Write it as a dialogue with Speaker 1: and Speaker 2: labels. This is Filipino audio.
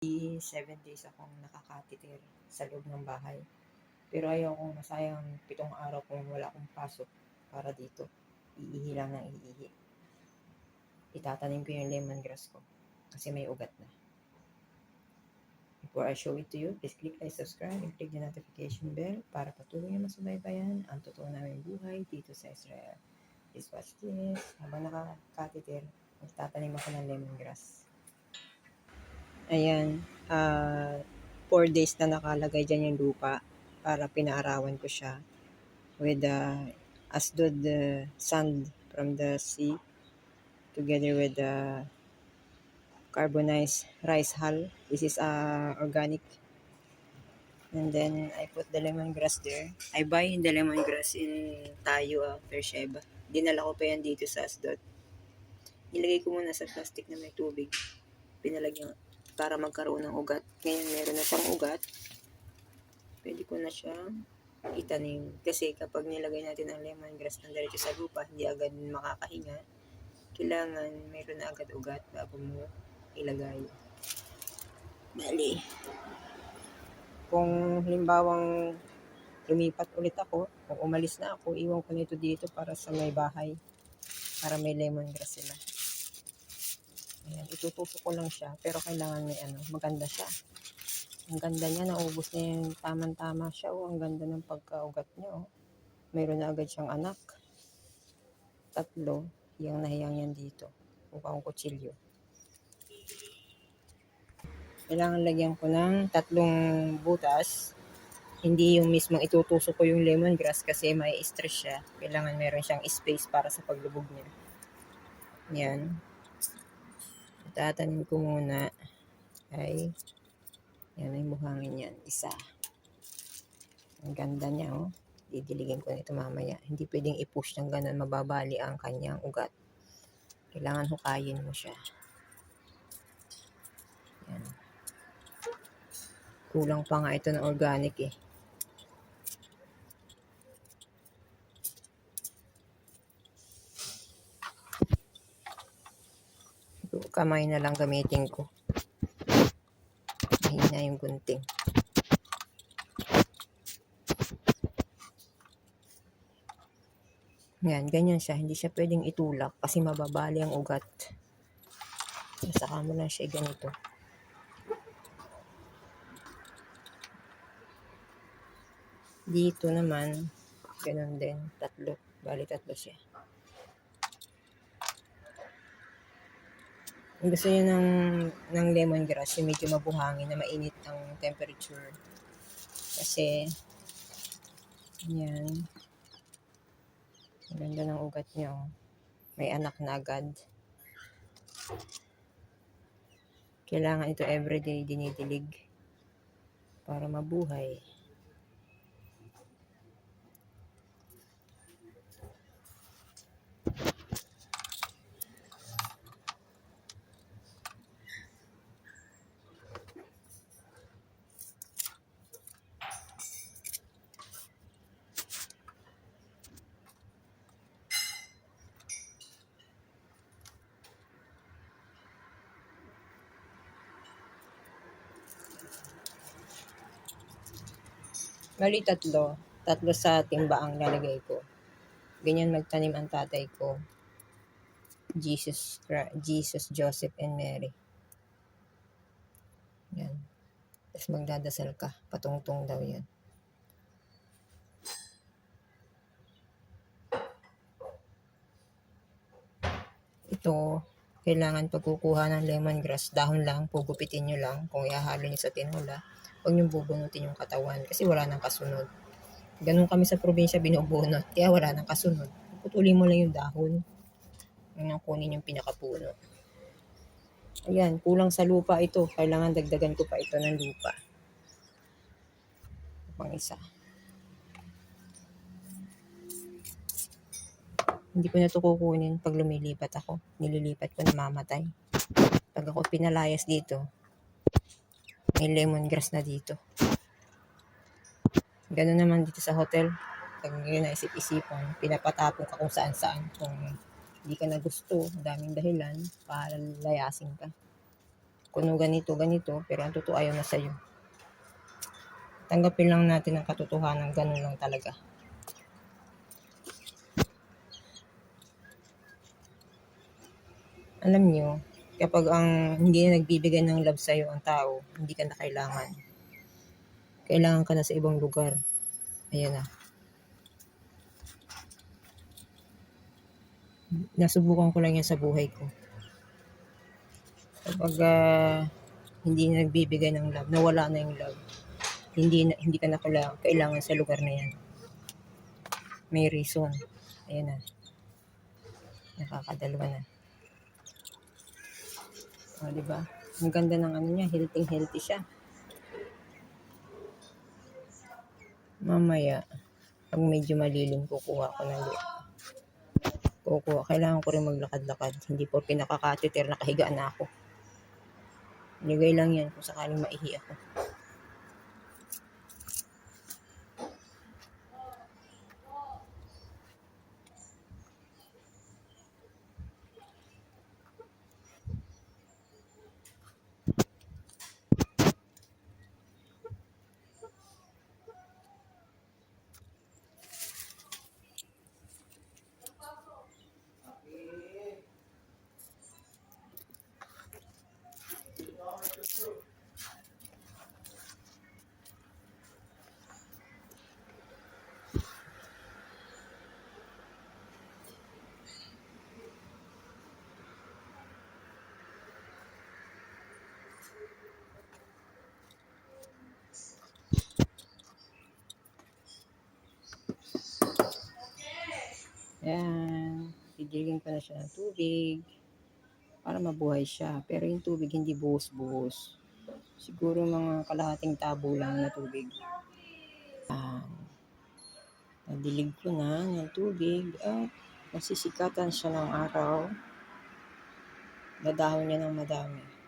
Speaker 1: 7 days akong nakakatitir sa loob ng bahay. Pero ayaw kong masayang 7 araw kung wala akong pasok para dito. Iihi lang ng iihi. Itatanim ko yung lemongrass ko kasi may ugat na. Before I show it to you, please click like, subscribe, and click the notification bell para patuloy na masubaybayan ang totoo naming buhay dito sa Israel. Please watch this. Habang nakakatitir, magtatanim ako ng lemongrass. Ayan, 4 days na nakalagay dyan yung lupa para pinaarawan ko siya with asdod sand from the sea together with the carbonized rice hull. This is organic. And then I put the lemongrass there. I buy the lemongrass in Tayo, Beersheba. Dinala ko pa yan dito sa Asdod. Nilagay ko muna sa plastic na may tubig. Pinalagyan para magkaroon ng ugat. Ngayon meron na siyang ugat. Pwede ko na siyang itanim. Kasi kapag nilagay natin ang lemongrass ng diretso sa lupa, hindi agad makakahinga. Kailangan meron na agad ugat bago mo ilagay. Bali. Kung halimbawang lumipat ulit ako, kung umalis na ako, iwan ko nito dito para sa may bahay. Para may lemongrass sila. Ayan, itutusok ko lang siya. Pero kailangan may maganda siya. Ang ganda niya, naubos na yung tamang-tama siya. Oh, ang ganda ng pagkaugat niya. Oh. Mayroon na agad siyang anak. 3, hiyang na hiyang yan dito. Mukhang kutsilyo. Kailangan lagyan ko ng 3 butas. Hindi yung mismong itutusok ko yung lemongrass kasi may stress siya. Kailangan meron siyang space para sa paglubog niya. Yan. Tatanim ko muna ay yan ay buhangin yan. Isa. Ang ganda niya, oh. Didiligin ko nito mamaya. Hindi pwedeng i-push ng ganun. Mababali ang kanyang ugat. Kailangan hukayin mo siya. Yan. Kulang pa nga ito ng organic eh. Kamay na lang gamitin ko. Mahina yung gunting. Yan, ganyan siya. Hindi siya pwedeng itulak kasi mababali ang ugat. Saka mo lang siya ganito. Dito naman, ganun din. 3. Bali 3 siya. Kung gusto nyo ng lemongrass, yung medyo mabuhangin na mainit ang temperature. Kasi, yan. Ang ganda ng ugat niya. Oh. May anak na agad. Kailangan ito everyday dinidilig para mabuhay. Bali 3. 3 sa timba ang lalagay ko. Ganyan magtanim ang tatay ko. Jesus, Joseph, and Mary. Yan. Tapos magdadasal ka. Patungtong daw yan. Ito, kailangan pagkukuha ng lemongrass, dahon lang, pugupitin nyo lang. Kung ihahalo nyo sa tinola, huwag nyo bubunutin yung katawan kasi wala nang kasunod. Ganun kami sa probinsya binubunot, kaya wala nang kasunod. Putulin mo lang yung dahon. Ang kunin yung pinakapuno. Ayan, kulang sa lupa ito. Kailangan dagdagan ko pa ito ng lupa. Pang isa. Hindi ko na ito kukunin pag lumilipat ako. Nililipat ko na mamatay. Pag ako pinalayas dito, may lemongrass na dito. Ganun naman dito sa hotel. Pag yun na isip-isipan, pinapatapon ka kung saan-saan. Kung hindi ka na gusto, daming dahilan, para layasin ka. kuno ganito, ganito, pero ang totoo ayaw na sa'yo. Tanggapin lang natin ang katotohanan, ganun lang talaga. Alam nyo, kapag ang hindi na nagbibigay ng love sa'yo ang tao, hindi ka na kailangan. Kailangan ka na sa ibang lugar. Ayan na. Nasubukan ko lang yan sa buhay ko. Kapag hindi na nagbibigay ng love, nawala na yung love, hindi ka na kailangan sa lugar na yan. May reason. Ayan na. Nakakadalawa na. O, diba? Ang ganda ng ano niya, healthy siya. Mamaya, pag medyo malilim, kukuha ko ng kailangan ko rin maglakad-lakad. Hindi po pinakakateter, nakahiga na ako. Ligay lang yan kung sakaling maihi ako. Ayan. Didiligin ko na siya ng tubig para mabuhay siya. Pero yung tubig hindi buhos-buhos. Siguro mga kalahating tabo lang na tubig. Nadilig ko na ng tubig at nasisikatan siya ng araw. Dadahon niya ng madami.